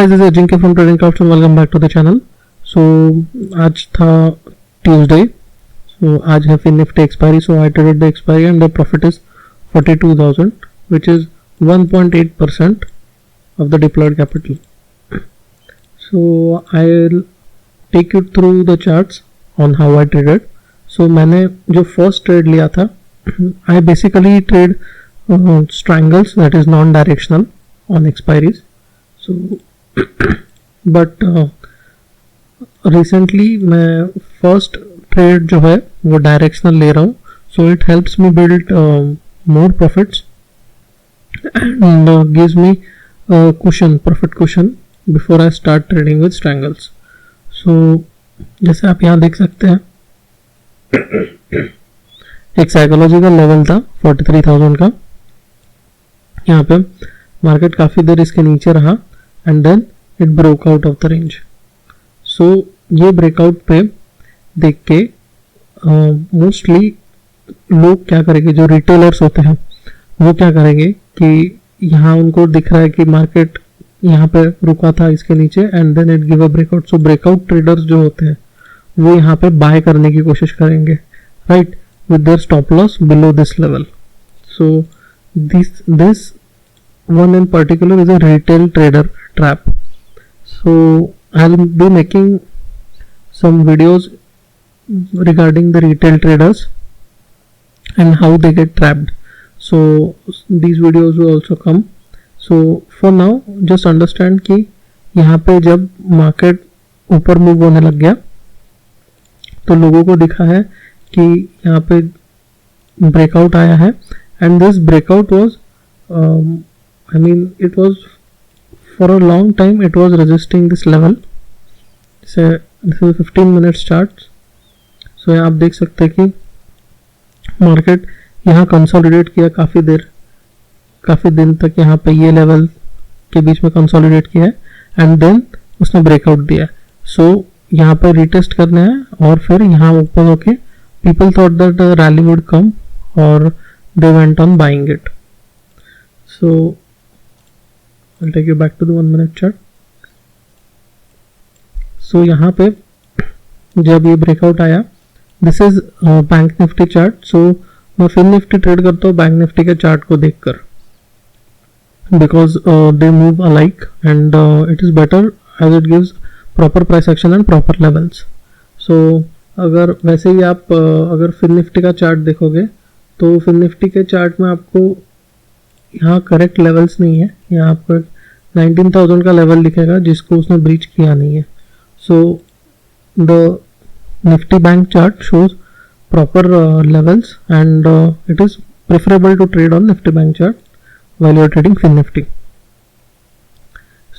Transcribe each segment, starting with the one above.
Hi, this is Ajinkya from Trading Craft and welcome back to the channel. So आज था Tuesday. So आज है फिर Nifty expiry. So I traded the expiry and the profit is 42,000, which is 1.8% of the deployed capital. So I'll take you through the charts on how I traded. So मैंने जो first trade लिया था, I basically trade strangles, that is non-directional on expiries. So but recently मैं first trade जो है वो directional ले रहा हूँ. So it helps me build more profits and gives me cushion, profit cushion before I start trading with strangles. So जैसे आप यहाँ देख सकते हैं एक साइकोलॉजिकल लेवल था 43,000 का. यहाँ पे मार्केट काफ़ी देर इसके नीचे रहा and then it broke out of the range. So ये ब्रेकआउट पे देख के मोस्टली लोग क्या करेंगे, जो रिटेलर्स होते हैं वो क्या करेंगे कि यहाँ उनको दिख रहा है कि मार्केट यहाँ पे रुका था इसके नीचे and then it give a breakout. So breakout traders जो होते हैं वो यहाँ पे बाय करने की कोशिश करेंगे, right, with their stop loss below this level. So this one in particular is a retail trader trap. So I'll be making some videos regarding the retail traders and how they get trapped. So these videos will also come. So for now just understand कि यहाँ पे जब market ऊपर move होने लग गया तो लोगों को दिखा है कि यहाँ पे ब्रेकआउट आया है and this breakout was I mean it was for a long time it was resisting this level. This is 15 minutes chart. So आप देख सकते हैं कि मार्केट यहाँ कंसोलिडेट किया काफ़ी देर, काफ़ी दिन तक यहाँ पे ये लेवल के बीच में कंसोलिडेट किया है एंड देन उसने ब्रेकआउट दिया. सो यहाँ पे रिटेस्ट करना है और फिर यहाँ ओपन होके people thought that a rally would come or they went on buying it. So I'll take you back to the 1 minute chart. So यहाँ पे जब ये ब्रेकआउट आया, this is bank Nifty chart. so मैं फिर Nifty trade करता हूँ bank Nifty के चार्ट को देखकर because they move alike and it is better as it gives proper price action and proper levels. So अगर वैसे ही आप अगर फिर निफ्टी का चार्ट देखोगे तो फिर निफ्टी के चार्ट में आपको यहाँ करेक्ट लेवल्स नहीं है. यहाँ आपको 19,000 का लेवल दिखेगा जिसको उसने ब्रीच किया नहीं है. So the Nifty bank chart shows proper levels and it is preferable to trade on Nifty bank chart while you are trading फिर निफ्टी.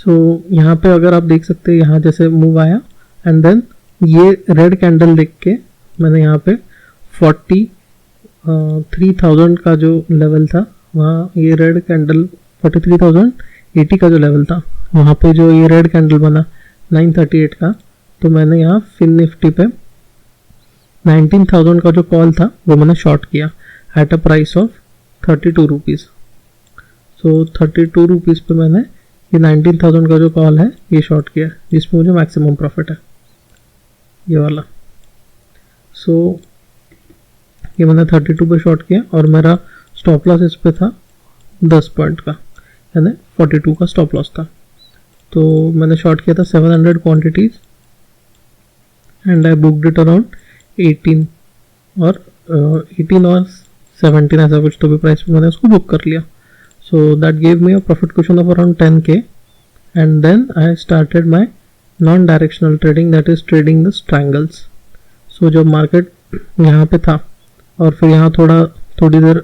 सो यहाँ पे अगर आप देख सकते हैं यहाँ जैसे मूव आया एंड देन ये रेड कैंडल देख के मैंने यहाँ पे 43,000 का जो लेवल था वहाँ ये रेड कैंडल 43,080 का जो लेवल था वहाँ पे जो ये रेड कैंडल बना 938 का, तो मैंने यहाँ फिन निफ्टी पे 19,000 का जो कॉल था वो मैंने शॉर्ट किया at a price of 32 rupees. So 32 rupees पे मैंने ये 19,000 का जो कॉल है ये शॉर्ट किया जिसमें मुझे मैक्सिमम प्रॉफिट है ये वाला. सो ये मैंने 32 पे शॉर्ट किया और मेरा स्टॉप लॉस इस पे था 10 पॉइंट का, यानी 42 का स्टॉप लॉस था. तो मैंने शॉर्ट किया था 700 quantities and I booked it around 18 और 17 ऐसा कुछ तो भी प्राइस पे मैंने उसको बुक कर लिया. So that gave me a profit cushion of around 10K and then I started my non directional trading, that is trading the strangles. So जब मार्केट यहाँ पे था और फिर यहाँ थोड़ी देर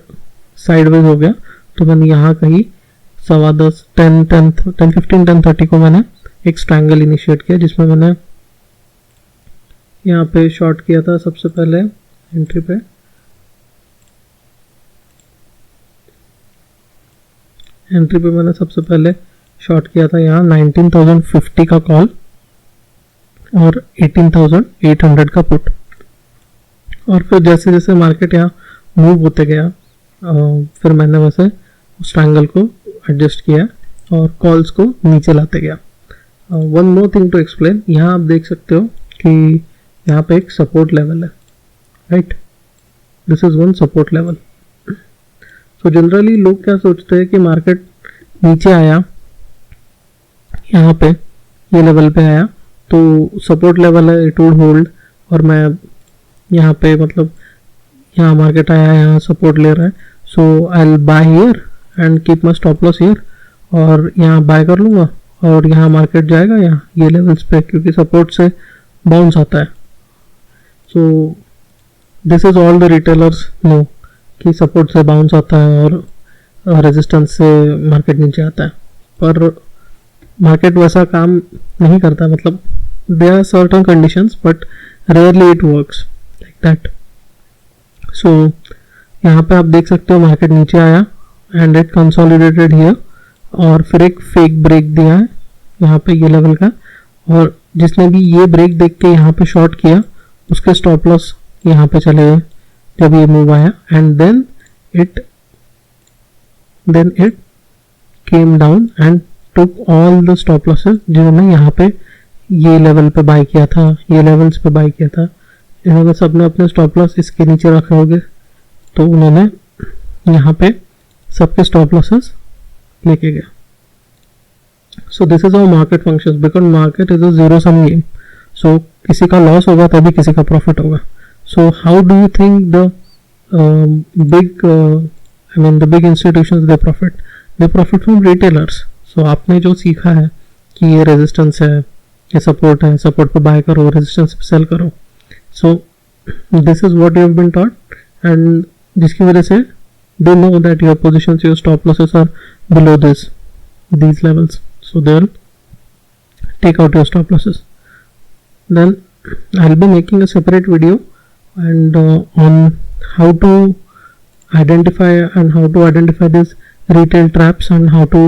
साइडवेज हो गया तो मैंने यहाँ कहीं 10:15 10:30 को मैंने एक स्ट्रैंगल इनिशिएट किया जिसमें मैंने यहाँ पे शॉर्ट किया था सबसे पहले एंट्री पे मैंने सबसे पहले शॉर्ट किया था यहाँ 19,050 का कॉल और 18,800 का पुट. और फिर जैसे जैसे मार्केट यहाँ मूव होते गया फिर मैंने वैसे उस ट्रायंगल को एडजस्ट किया और कॉल्स को नीचे लाते गया. One more thing to explain, यहाँ आप देख सकते हो कि यहाँ पे एक सपोर्ट लेवल है, right, this is one support level. So generally लोग क्या सोचते हैं कि मार्केट नीचे आया, यहाँ पे ये लेवल पे आया तो सपोर्ट लेवल है, इट वुड होल्ड, और मैं यहाँ पे मतलब यहाँ मार्केट आया, यहाँ सपोर्ट ले रहा है, so I will buy here and keep my stop loss here, और यहाँ बाय कर लूँगा और यहाँ मार्केट जाएगा यहाँ ये लेवल्स पे, क्योंकि सपोर्ट से बाउंस आता है। So this is all the retailers know कि सपोर्ट से बाउंस आता है और रेजिस्टेंस से मार्केट नीचे आता है, पर मार्केट वैसा काम नहीं करता, मतलब there are certain conditions but rarely it works like that. So यहाँ पे आप देख सकते हो मार्केट नीचे आया एंड इट कंसोलिडेटेड हियर, और फिर एक फेक ब्रेक दिया है यहाँ पे ये लेवल का, और जिसने भी ये ब्रेक देख के यहाँ पे शॉर्ट किया उसके स्टॉप लॉस यहाँ पे चले गए जब ये मूव आया, and then it came down and took all the stop losses जिन्होंने यहाँ पे ये लेवल पे बाय किया था, ये लेवल्स पे बाय किया था, इन्होंने सबने अपने स्टॉप लॉस इसके नीचे रखे होंगे, तो उन्होंने यहाँ पे सबके स्टॉप लॉसेस लेके गया। So this is how market functions, because market is a zero sum game. So किसी का लॉस होगा तभी किसी का प्रॉफिट होगा। So how do you think the big institutions they profit from retailers. So आपने जो सीखा है कि ये रेजिस्टेंस है, ये सपोर्ट है, सपोर्ट पे बाय करो, रेजिस्टेंस पे सेल करो, so this is what you have been taught, and जिसकी वजह से they know that your positions, your stop losses are below these levels, so they'll take out your stop losses. Then I'll be making a separate video and on how to identify these retail traps and how to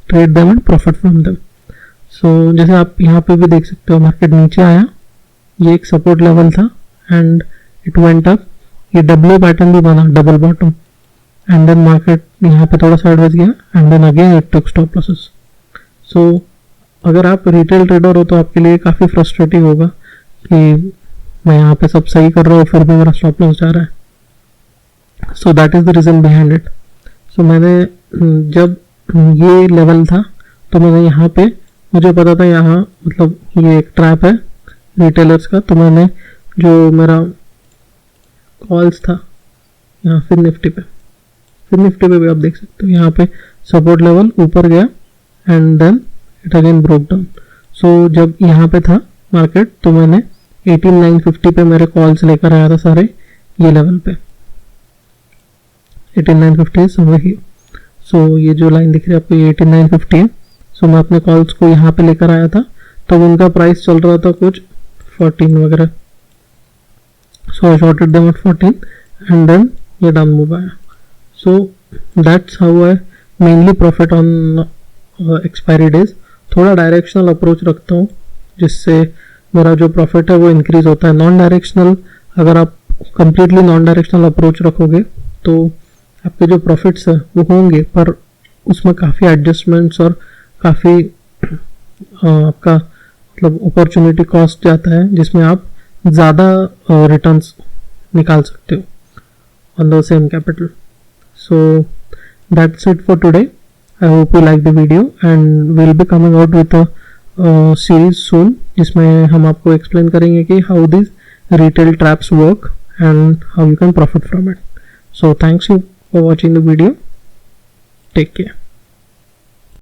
trade them and profit from them. So जैसे आप यहाँ पे भी देख सकते हो market नीचे आया, ये एक सपोर्ट लेवल था एंड इट वेंट अप, ये डब्ल्यू पैटर्न भी बना, double bottom, and then market यहाँ पे थोड़ा साइडवेज गया and then again it took stop losses. So अगर आप रिटेल ट्रेडर हो तो आपके लिए काफ़ी फ्रस्ट्रेटिंग होगा कि मैं यहाँ पे सब सही कर रहा हूँ फिर भी मेरा स्टॉप लॉस जा रहा है। So that is the reason behind it. So मैंने जब ये लेवल था तो मैंने यहाँ पे, मुझे पता था यहाँ मतलब ये एक ट्रैप है रिटेलर्स का, तो मैंने जो मेरा कॉल्स था यहाँ फिर निफ्टी पे भी आप देख सकते हो यहाँ पे सपोर्ट लेवल ऊपर गया and then it again broke down. So जब यहाँ पे था मार्केट तो मैंने 18950 पे मेरे कॉल्स लेकर आया था सारे ये लेवल पे, 18950 समझ गए। सो ये जो लाइन दिख रही है आपको ये 18950 है। सो मैं अपने कॉल्स को यहाँ पे लेकर आया था तब उनका प्राइस चल रहा था कुछ 14 वगैरह, so I shorted them at 14 and then ये डाउन मूव आया। So that's how I mainly profit on expiry days। थोड़ा डायरेक्शनल अप्रोच रखता हूँ जिससे मेरा जो प्रॉफिट है वो इंक्रीज होता है। नॉन डायरेक्शनल, अगर आप कंप्लीटली नॉन डायरेक्शनल अप्रोच रखोगे तो आपके जो प्रॉफिट्स है वो होंगे पर उसमें काफ़ी एडजस्टमेंट्स और काफ़ी आपका मतलब अपॉर्चुनिटी कॉस्ट जाता है जिसमें आप ज़्यादा रिटर्न्स निकाल सकते हो on the same capital. So that's it for today. I hope you like the video and we'll be coming out with a series soon जिसमें हम आपको explain करेंगे कि how these retail traps work and how you can profit from it. So thanks you for watching the video. Take care.